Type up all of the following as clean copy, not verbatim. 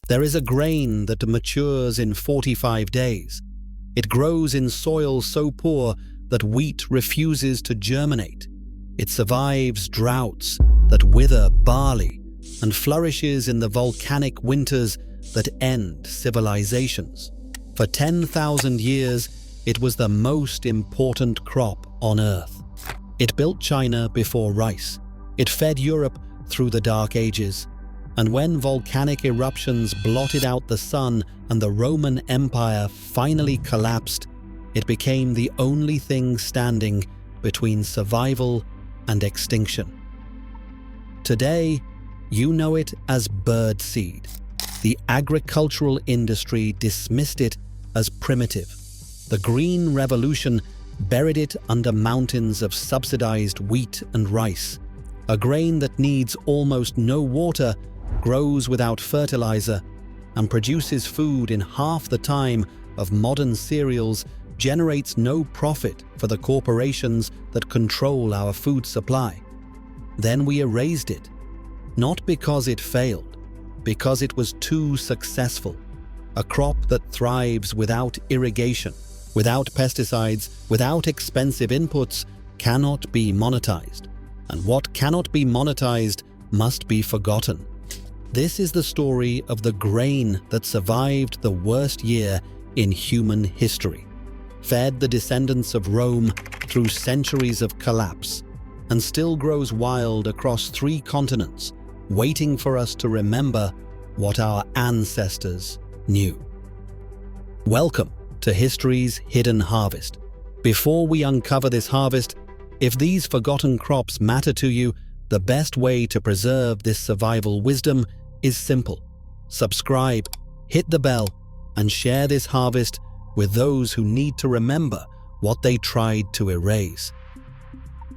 There is a grain that matures in 45 days. It grows in soil so poor that wheat refuses to germinate. It survives droughts that wither barley and flourishes in the volcanic winters that end civilizations. For 10,000 years, it was the most important crop on Earth. It built China before rice. It fed Europe through the Dark Ages. And when volcanic eruptions blotted out the sun and the Roman Empire finally collapsed, it became the only thing standing between survival and extinction. Today, you know it as birdseed. The agricultural industry dismissed it as primitive. The Green Revolution buried it under mountains of subsidized wheat and rice. A grain that needs almost no water, grows without fertilizer, and produces food in half the time of modern cereals, generates no profit for the corporations that control our food supply. Then we erased it, not because it failed, because it was too successful. A crop that thrives without irrigation, without pesticides, without expensive inputs, cannot be monetized. And what cannot be monetized must be forgotten. This is the story of the grain that survived the worst year in human history, fed the descendants of Rome through centuries of collapse, and still grows wild across 3 continents, waiting for us to remember what our ancestors knew. Welcome to History's Hidden Harvest. Before we uncover this harvest, if these forgotten crops matter to you, the best way to preserve this survival wisdom is simple. Subscribe, hit the bell, and share this harvest with those who need to remember what they tried to erase.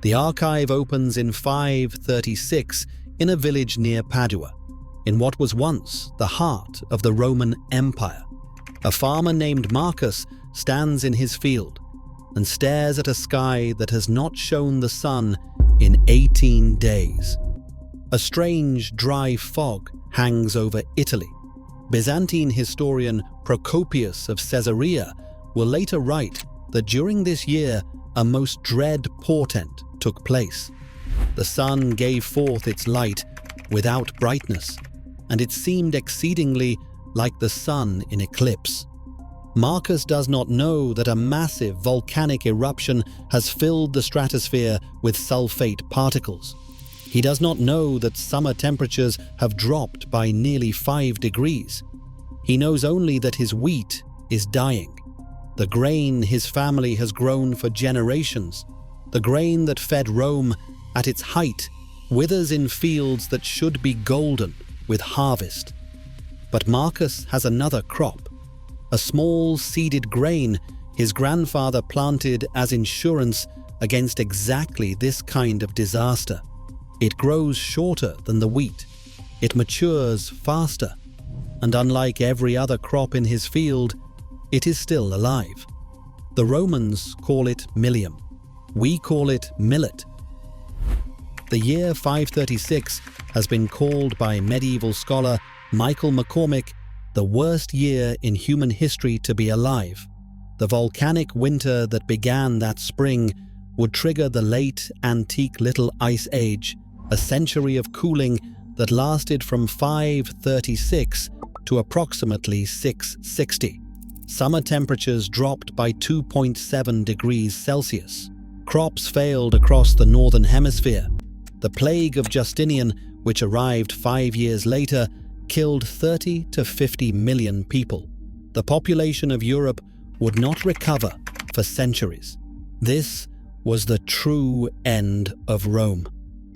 The archive opens in 536 in a village near Padua, in what was once the heart of the Roman Empire. A farmer named Marcus stands in his field and stares at a sky that has not shown the sun in 18 days. A strange, dry fog hangs over Italy. Byzantine historian Procopius of Caesarea will later write that during this year a most dread portent took place. The sun gave forth its light without brightness, and it seemed exceedingly like the sun in eclipse. Marcus does not know that a massive volcanic eruption has filled the stratosphere with sulfate particles. He does not know that summer temperatures have dropped by nearly 5 degrees. He knows only that his wheat is dying. The grain his family has grown for generations, the grain that fed Rome at its height, withers in fields that should be golden with harvest. But Marcus has another crop, a small seeded grain his grandfather planted as insurance against exactly this kind of disaster. It grows shorter than the wheat, it matures faster, and unlike every other crop in his field, it is still alive. The Romans call it millium. We call it millet. The year 536 has been called by medieval scholar Michael McCormick the worst year in human history to be alive. The volcanic winter that began that spring would trigger the late antique Little Ice Age, a century of cooling that lasted from 536 to approximately 660. Summer temperatures dropped by 2.7 degrees Celsius. Crops failed across the northern hemisphere. The plague of Justinian, which arrived 5 years later, killed 30 to 50 million people. The population of Europe would not recover for centuries. This was the true end of Rome.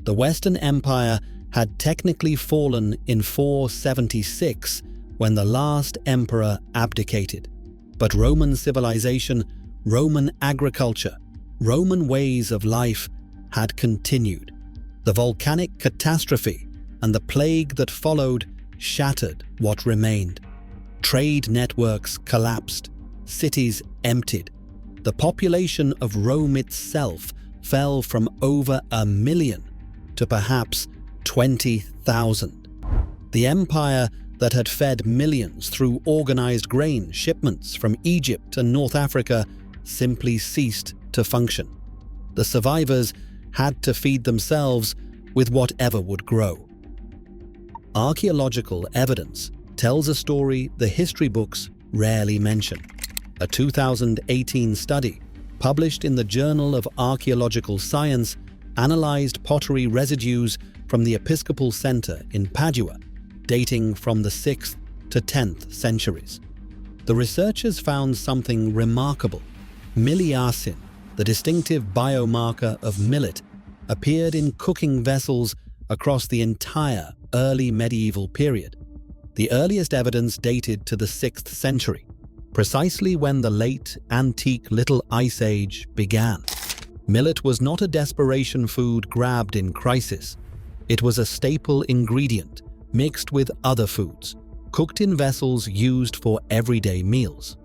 The Western Empire had technically fallen in 476 when the last emperor abdicated. But Roman civilization, Roman agriculture, Roman ways of life had continued. The volcanic catastrophe and the plague that followed shattered what remained. Trade networks collapsed, cities emptied. The population of Rome itself fell from over 1 million to perhaps 20,000. The empire that had fed millions through organized grain shipments from Egypt and North Africa simply ceased to function. The survivors had to feed themselves with whatever would grow. Archaeological evidence tells a story the history books rarely mention. A 2018 study published in the Journal of Archaeological Science analyzed pottery residues from the Episcopal Center in Padua, dating from the 6th to 10th centuries. The researchers found something remarkable. Miliacin, the distinctive biomarker of millet, appeared in cooking vessels across the entire early medieval period. The earliest evidence dated to the 6th century, precisely when the late antique Little Ice Age began. Millet was not a desperation food grabbed in crisis. It was a staple ingredient mixed with other foods, cooked in vessels used for everyday meals.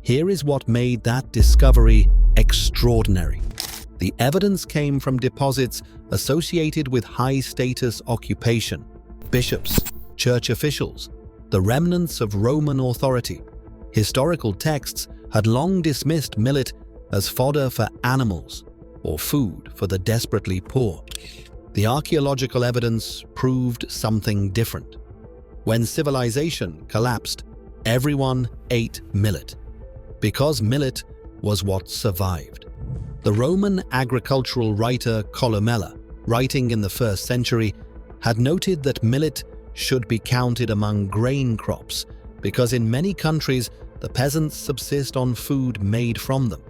Here is what made that discovery extraordinary. The evidence came from deposits associated with high-status occupation, bishops, church officials, the remnants of Roman authority. Historical texts had long dismissed millet as fodder for animals or food for the desperately poor. The archaeological evidence proved something different. When civilization collapsed, everyone ate millet, because millet was what survived. The Roman agricultural writer Columella, writing in the 1st century, had noted that millet should be counted among grain crops because in many countries the peasants subsist on food made from them.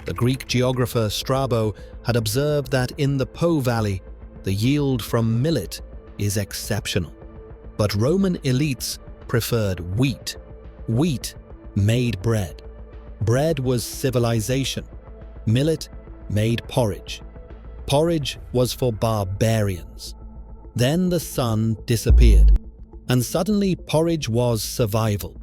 The Greek geographer Strabo had observed that in the Po Valley, the yield from millet is exceptional. But Roman elites preferred wheat. Wheat made bread. Bread was civilization. Millet made porridge. Porridge was for barbarians. Then the sun disappeared, and suddenly porridge was survival.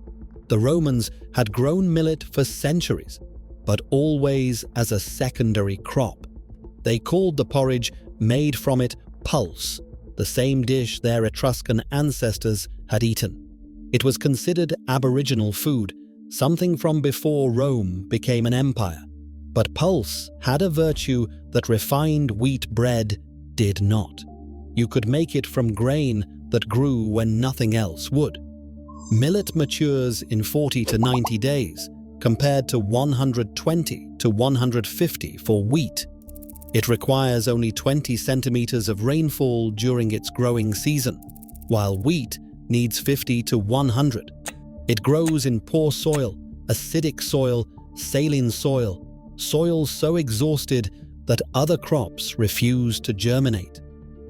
The Romans had grown millet for centuries, but always as a secondary crop. They called the porridge made from it pulse, the same dish their Etruscan ancestors had eaten. It was considered aboriginal food, something from before Rome became an empire. But pulse had a virtue that refined wheat bread did not. You could make it from grain that grew when nothing else would. Millet matures in 40 to 90 days, compared to 120 to 150 for wheat. It requires only 20 centimeters of rainfall during its growing season, while wheat needs 50 to 100. It grows in poor soil, acidic soil, saline soil, soil so exhausted that other crops refuse to germinate.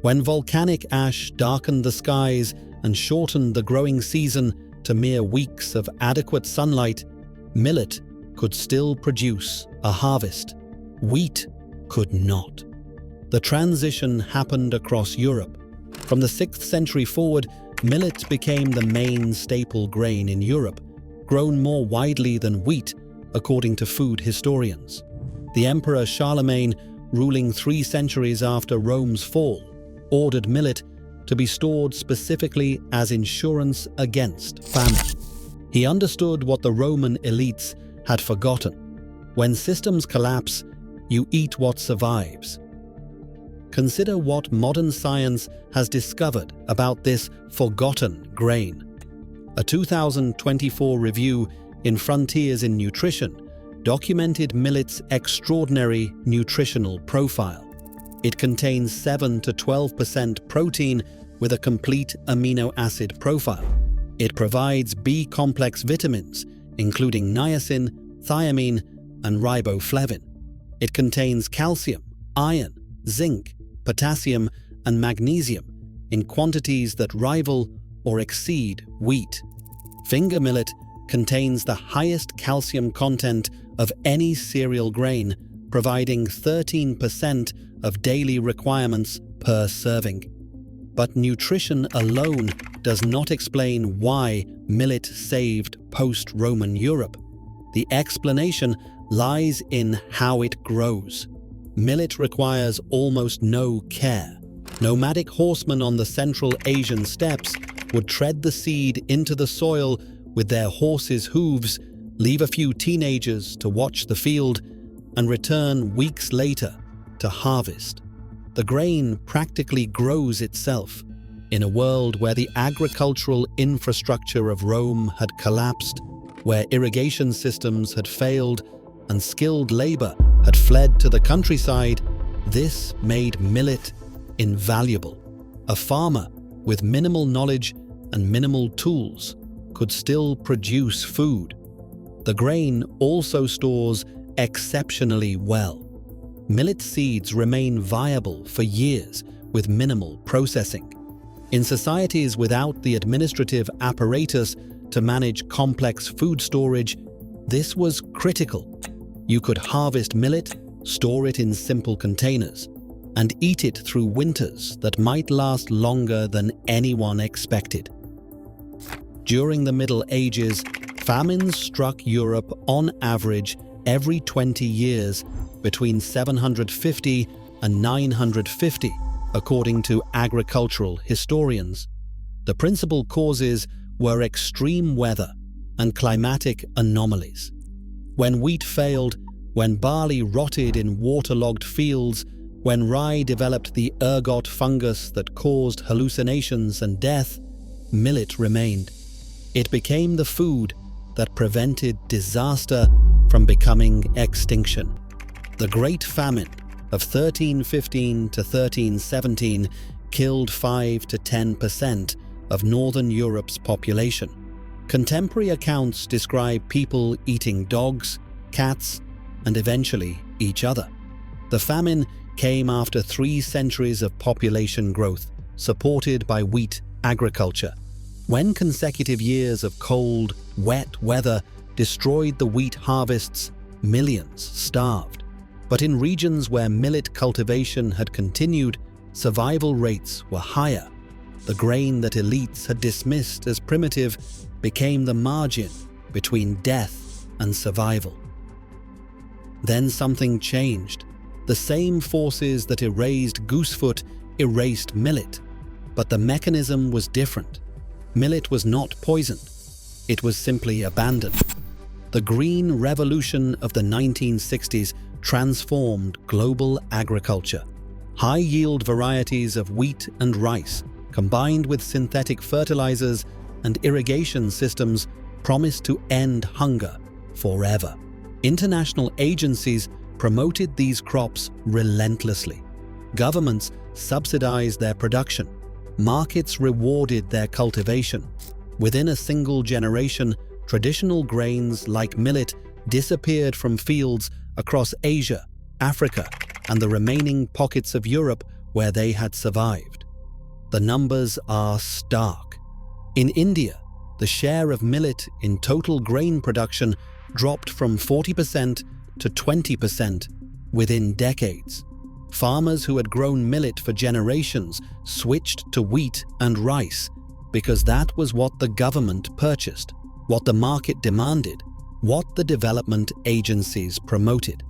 When volcanic ash darkened the skies and shortened the growing season to mere weeks of adequate sunlight, millet could still produce a harvest. Wheat could not. The transition happened across Europe. From the 6th century forward, millet became the main staple grain in Europe, grown more widely than wheat, according to food historians. The Emperor Charlemagne, ruling 3 centuries after Rome's fall, ordered millet to be stored specifically as insurance against famine. He understood what the Roman elites had forgotten. When systems collapse, you eat what survives. Consider what modern science has discovered about this forgotten grain. A 2024 review in Frontiers in Nutrition documented millet's extraordinary nutritional profile. It contains 7 to 12% protein with a complete amino acid profile. It provides B-complex vitamins, including niacin, thiamine, and riboflavin. It contains calcium, iron, zinc, potassium, and magnesium in quantities that rival or exceed wheat. Finger millet contains the highest calcium content of any cereal grain, providing 13% of daily requirements per serving. But nutrition alone does not explain why millet saved post-Roman Europe. The explanation lies in how it grows. Millet requires almost no care. Nomadic horsemen on the Central Asian steppes would tread the seed into the soil with their horses' hooves, leave a few teenagers to watch the field, and return weeks later to harvest. The grain practically grows itself. In a world where the agricultural infrastructure of Rome had collapsed, where irrigation systems had failed, and skilled labor had fled to the countryside, this made millet invaluable. A farmer with minimal knowledge and minimal tools could still produce food. The grain also stores exceptionally well. Millet seeds remain viable for years with minimal processing. In societies without the administrative apparatus to manage complex food storage, this was critical. You could harvest millet, store it in simple containers, and eat it through winters that might last longer than anyone expected. During the Middle Ages, famines struck Europe on average every 20 years between 750 and 950, according to agricultural historians. The principal causes were extreme weather and climatic anomalies. When wheat failed, when barley rotted in waterlogged fields, when rye developed the ergot fungus that caused hallucinations and death, millet remained. It became the food that prevented disaster from becoming extinction. The Great Famine of 1315 to 1317 killed 5 to 10% of Northern Europe's population. Contemporary accounts describe people eating dogs, cats, and eventually each other. The famine came after 3 centuries of population growth, supported by wheat agriculture. When consecutive years of cold, wet weather destroyed the wheat harvests, millions starved. But in regions where millet cultivation had continued, survival rates were higher. The grain that elites had dismissed as primitive became the margin between death and survival. Then something changed. The same forces that erased goosefoot erased millet, but the mechanism was different. Millet was not poisoned. It was simply abandoned. The Green Revolution of the 1960s transformed global agriculture. High-yield varieties of wheat and rice, combined with synthetic fertilizers and irrigation systems, promised to end hunger forever. International agencies promoted these crops relentlessly. Governments subsidized their production. Markets rewarded their cultivation. Within a single generation, traditional grains like millet disappeared from fields across Asia, Africa, and the remaining pockets of Europe where they had survived. The numbers are stark. In India, the share of millet in total grain production dropped from 40% to 20% within decades. Farmers who had grown millet for generations switched to wheat and rice because that was what the government purchased, what the market demanded, what the development agencies promoted.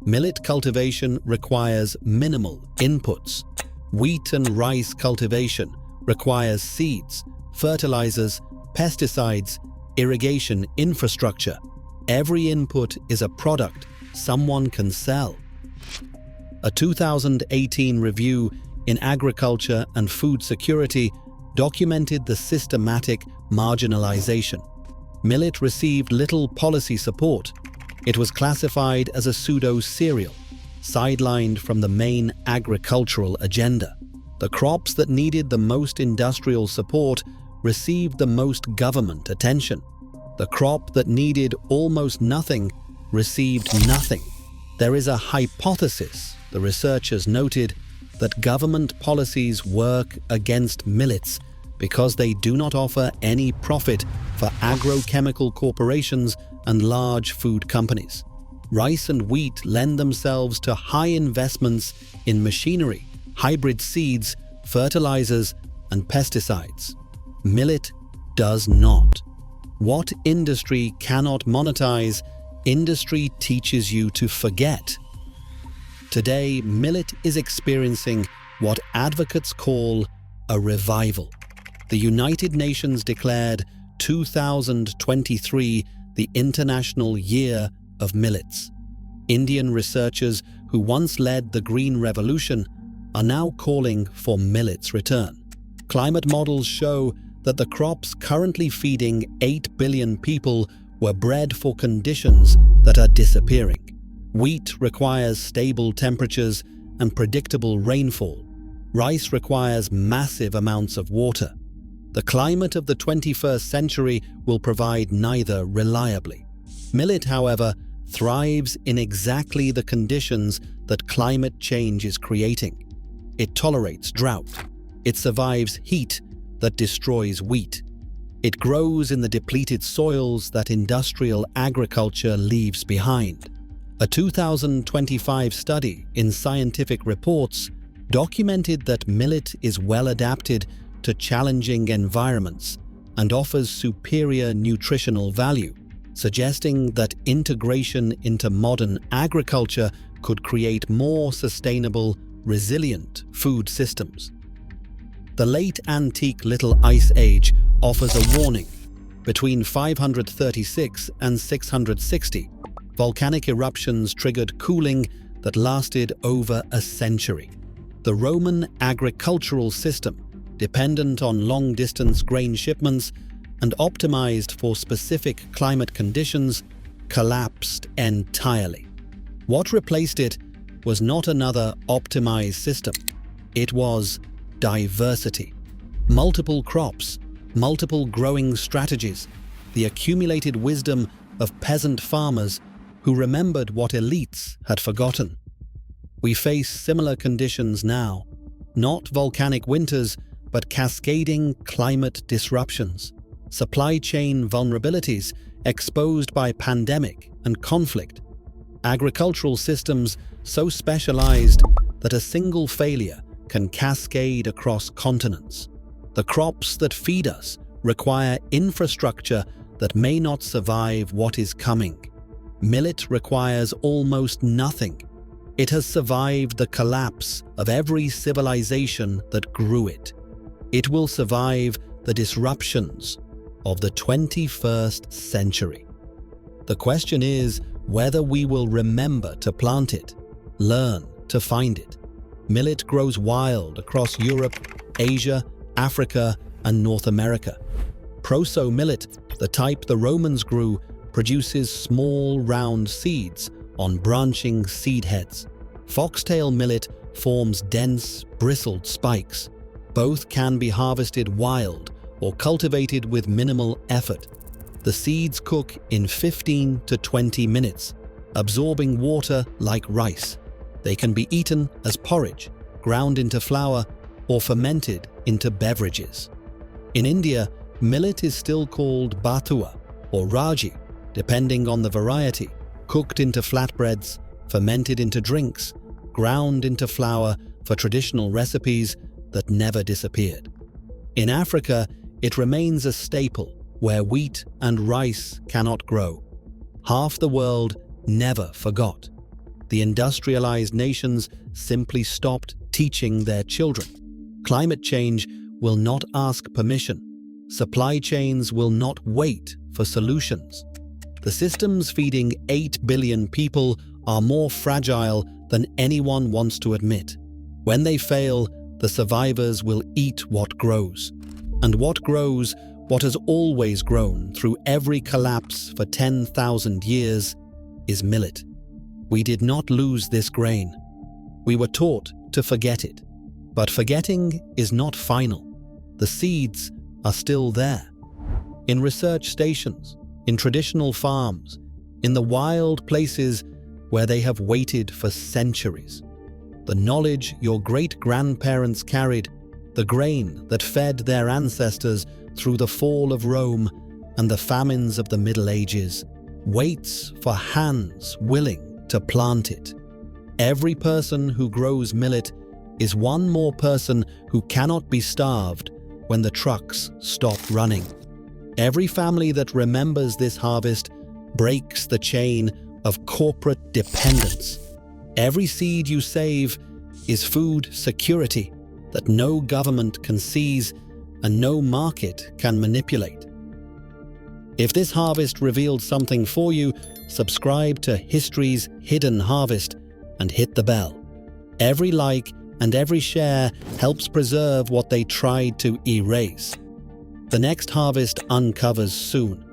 Millet cultivation requires minimal inputs. Wheat and rice cultivation requires seeds, fertilizers, pesticides, irrigation infrastructure. Every input is a product someone can sell. A 2018 review in Agriculture and Food Security documented the systematic marginalization. Millet received little policy support. It was classified as a pseudo-cereal, sidelined from the main agricultural agenda. The crops that needed the most industrial support received the most government attention. The crop that needed almost nothing received nothing. There is a hypothesis, the researchers noted, that government policies work against millets because they do not offer any profit for agrochemical corporations and large food companies. Rice and wheat lend themselves to high investments in machinery, hybrid seeds, fertilizers, and pesticides. Millet does not. What industry cannot monetize, industry teaches you to forget. Today, millet is experiencing what advocates call a revival. The United Nations declared 2023 the International Year of Millets. Indian researchers who once led the Green Revolution are now calling for millet's return. Climate models show that the crops currently feeding 8 billion people were bred for conditions that are disappearing. Wheat requires stable temperatures and predictable rainfall. Rice requires massive amounts of water. The climate of the 21st century will provide neither reliably. Millet, however, thrives in exactly the conditions that climate change is creating. It tolerates drought. It survives heat that destroys wheat. It grows in the depleted soils that industrial agriculture leaves behind. A 2025 study in Scientific Reports documented that millet is well adapted to challenging environments and offers superior nutritional value, suggesting that integration into modern agriculture could create more sustainable, resilient food systems. The late antique Little Ice Age offers a warning. Between 536 and 660, volcanic eruptions triggered cooling that lasted over a century. The Roman agricultural system, dependent on long-distance grain shipments and optimized for specific climate conditions, collapsed entirely. What replaced it was not another optimized system. It was diversity. Multiple crops, multiple growing strategies, the accumulated wisdom of peasant farmers who remembered what elites had forgotten. We face similar conditions now, not volcanic winters, but cascading climate disruptions, supply chain vulnerabilities exposed by pandemic and conflict, agricultural systems so specialized that a single failure can cascade across continents. The crops that feed us require infrastructure that may not survive what is coming. Millet requires almost nothing. It has survived the collapse of every civilization that grew it. It will survive the disruptions of the 21st century. The question is whether we will remember to plant it, learn to find it. Millet grows wild across Europe, Asia, Africa, and North America. Proso millet, the type the Romans grew, produces small round seeds on branching seed heads. Foxtail millet forms dense, bristled spikes. Both can be harvested wild or cultivated with minimal effort. The seeds cook in 15 to 20 minutes, absorbing water like rice. They can be eaten as porridge, ground into flour, or fermented into beverages. In India, millet is still called batua or raji, depending on the variety, cooked into flatbreads, fermented into drinks, ground into flour for traditional recipes that never disappeared. In Africa, it remains a staple where wheat and rice cannot grow. Half the world never forgot. The industrialized nations simply stopped teaching their children. Climate change will not ask permission. Supply chains will not wait for solutions. The systems feeding 8 billion people are more fragile than anyone wants to admit. When they fail, the survivors will eat what grows. And what grows, what has always grown through every collapse for 10,000 years, is millet. We did not lose this grain. We were taught to forget it. But forgetting is not final. The seeds are still there. In research stations, in traditional farms, in the wild places where they have waited for centuries. The knowledge your great-grandparents carried, the grain that fed their ancestors through the fall of Rome and the famines of the Middle Ages, waits for hands willing to plant it. Every person who grows millet is one more person who cannot be starved when the trucks stop running. Every family that remembers this harvest breaks the chain of corporate dependence. Every seed you save is food security that no government can seize and no market can manipulate. If this harvest revealed something for you, subscribe to History's Hidden Harvest and hit the bell. Every like and every share helps preserve what they tried to erase. The next harvest uncovers soon,